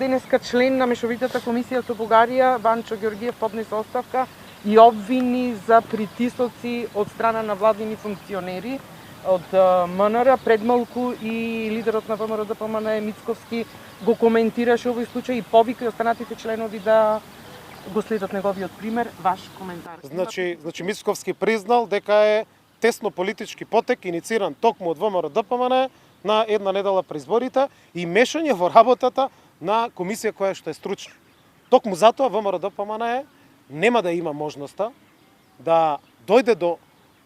денеска член на Мешовитата комисија со Бугарија, Ванчо Ѓоргиев, поднесе оставка и обвини за притисоци од страна на владини функционери од МНР. Предмалку и лидерот на ВМРО-ДПМН Мицковски го коментираше овој случај и повика и останатите членови да го следат неговиот пример. Ваш коментар? Значи Мицковски признал дека е тесно политички потек инициран токму од ВМРО-ДПМН на една недела пред изборите и мешање во работата на комисија која што е стручна. Токму затоа ВМРО-ДПМН нема да има можноста да дојде до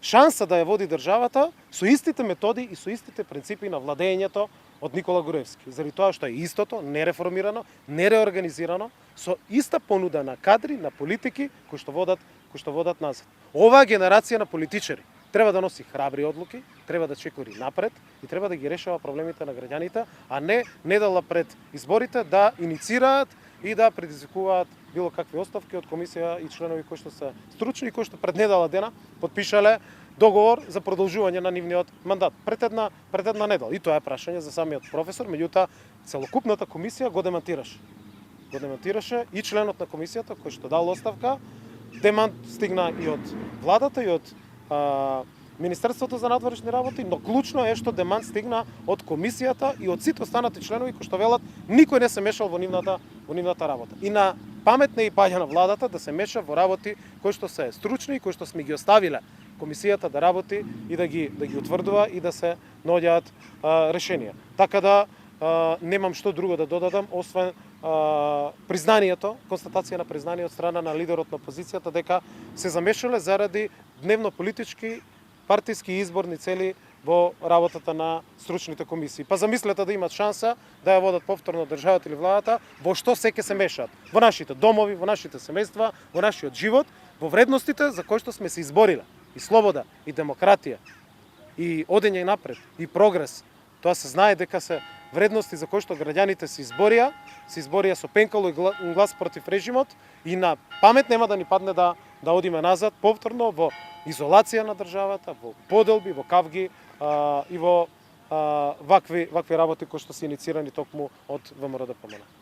шанса да ја води државата со истите методи и со истите принципи на владењето од Никола Груевски. Заради тоа што е истото, нереформирано, нереорганизирано, со иста понуда на кадри, на политики кои што водат назад. Оваа генерација на политичари треба да носи храбри одлуки, треба да чекори напред и треба да ги решава проблемите на граѓаните, а не недела пред изборите да иницираат и да предизвикуваат било какви оставки од комисија и членови кои што се стручни и кои што пред недела дена подпишале договор за продолжување на нивниот мандат пред една недела. И тоа е прашање за самиот професор, меѓутоа целокупната комисија го демантираше. Го демантираше и членот на комисијата кој што дал оставка. Демант стигна и од владата и од Министерството за надворешни работи, но клучно е што демант стигна од комисијата и од сите останати членови кои што велат никој не се мешал во нивната работа. И на памет не и паѓа на владата да се меша во работи кои што се стручни и кои што сме ги оставиле комисијата да работи и да ги утврдува и да се наоѓаат решенија. Така да немам што друго да додадам освен признанието, констатација на признание од страна на лидерот на опозицијата дека се замешале заради дневно-политички, партиски и изборни цели во работата на стручните комисии. Па замислете да имат шанса да ја водат повторно државата или владата, во што се ќе се мешаат? Во нашите домови, во нашите семејства, во нашиот живот, во вредностите за кои што сме се избориле. И слобода, и демократија, и одење напред, и прогрес. Тоа се знае дека се вредности за кои што граѓаните се изборија со пенкало и глас против режимот и на памет нема да ни падне да одиме назад повторно во изолација на државата, во поделби, во кавги и во вакви работи кои што се иницирани токму од ВМРО-ДПМН.